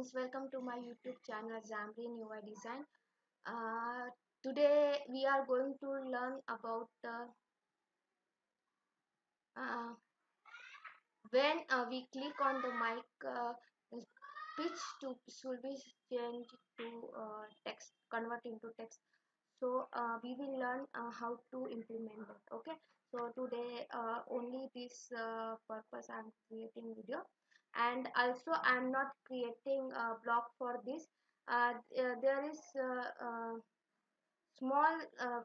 friends, welcome to my YouTube channel Xamarin UI Design. Uh, Today we are going to learn about uh, when we click on the mic, pitch to should be changed to text, convert into text. So we will learn how to implement it. Okay. So today only this purpose I'm creating video, and also I'm not creating a blog for this. There is small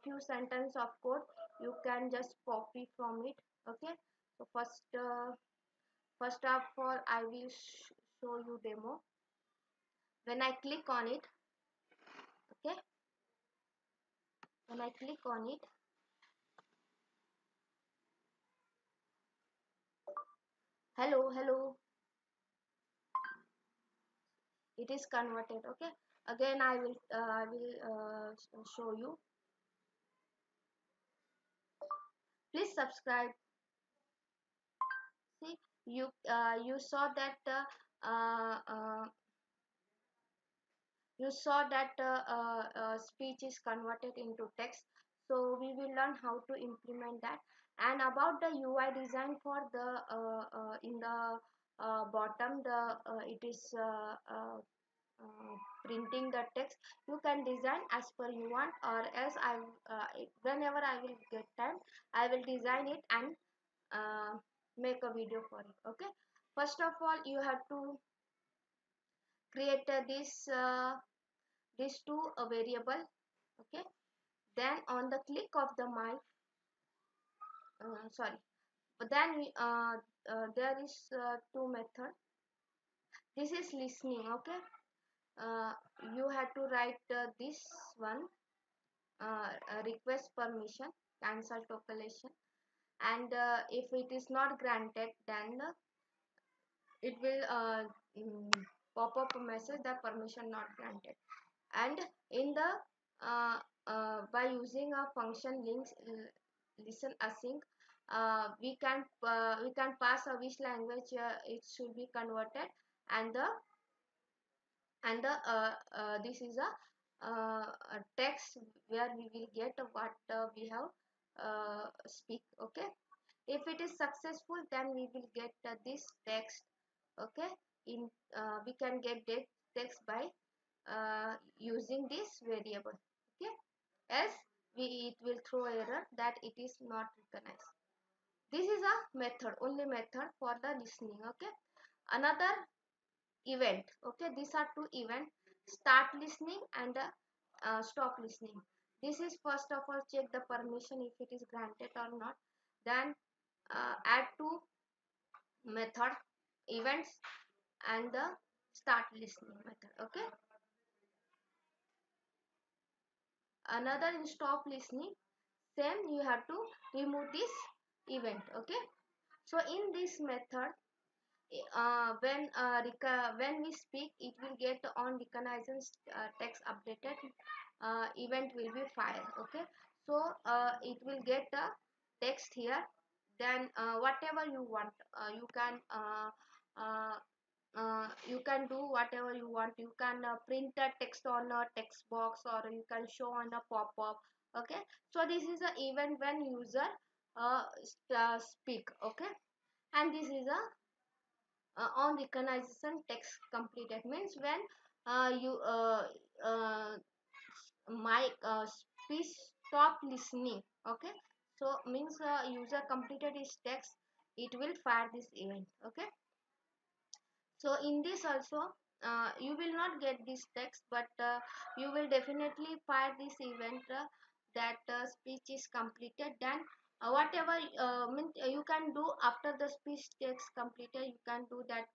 few sentence of code you can just copy from it. Okay. So first of all I will show you demo. When I click on it, okay, when I click on it, hello, it is converted. Okay, again I will show you. Please subscribe. See, you saw that uh, uh, speech is converted into text. So we will learn how to implement that. And about the UI design for the in the bottom, the it is printing the text. You can design as per you want, or else whenever I will get time, I will design it and make a video for it. Okay, first of all you have to create these two variable. Okay, then on the click of the mic, sorry, but then there is two method. This is listening. Okay, uh, you have to write this one, request permission, cancel tockelation, and if it is not granted, then it will pop up a message that permission not granted. And in the by using a function links listen async, we can pass a which language it should be converted, and this is a text where we will get what we have speak. Okay, if it is successful, then we will get this text. Okay, in we can get that text by using this variable. Okay, else it will throw error that it is not recognized. This is a method, only method for the listening. Okay, another event. Okay, these are two event: start listening and stop listening. This is first of all check the permission if it is granted or not, then add two method, events and the start listening method. Okay, another in stop listening, same, you have to remove this event. Okay, so in this method, when we speak, it will get on reconnaissance text updated, event will be fired. Okay, so it will get the text here, then whatever you want, uh, you can do whatever you want. You can print a text on a text box, or you can show on a pop-up. Okay, so this is a event when user speak. Okay, and this is a on recognition text completed, means when you uh, my speech stop listening. Okay, so means user completed his text, it will fire this event. Okay, so in this also you will not get this text, but you will definitely fire this event that speech is completed. Then whatever means you can do after the speech text completed, you can do that,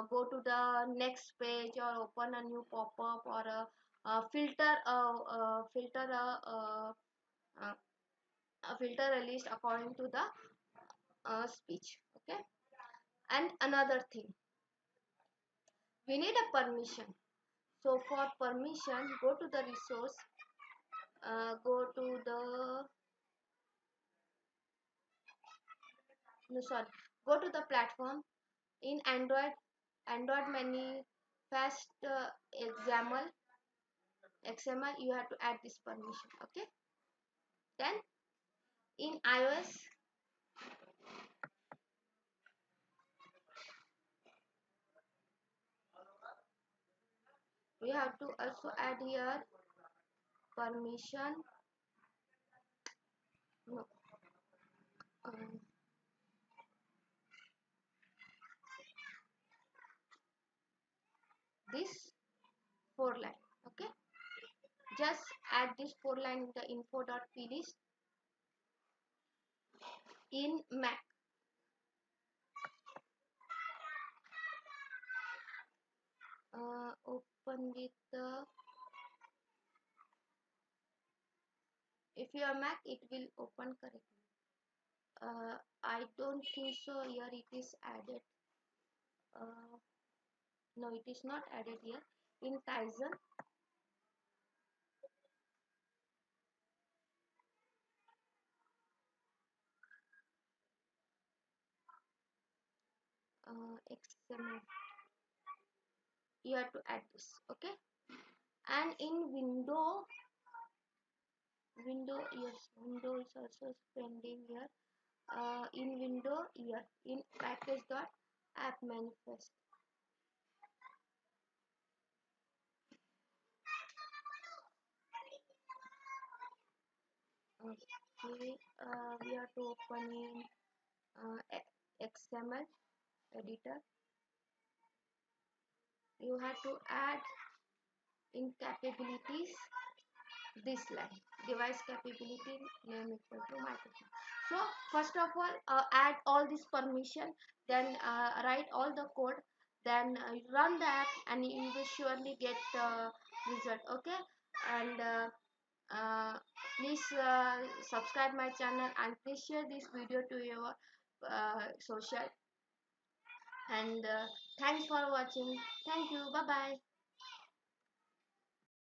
go to the next page, or open a new pop-up, or uh, filter a list according to the speech. Okay, and another thing, we need a permission. So for permission, go to the resource, go to the no sorry, go to the platform. In Android, Android first XML, you have to add this permission. Okay, then in iOS, we have to also add here permission. No, um, this 4 line. Okay, just add this 4 line in the info.plist in Mac. Open with the, if you are Mac, it will open correctly. I don't think so. Here it is added. Uh, no, it is not added here. In Tizen, XML, you have to add this. Okay, and in window, yes, window is also pending here. In window here, in package.app manifest. Okay, we have to open in XML editor. You have to add in capabilities this line, device capability name equal to microphone. So first of all, add all this permission, then write all the code, then run the app, and you will surely get result. Okay, and please subscribe my channel, and please share this video to your social, and thanks for watching. Thank you. Bye bye.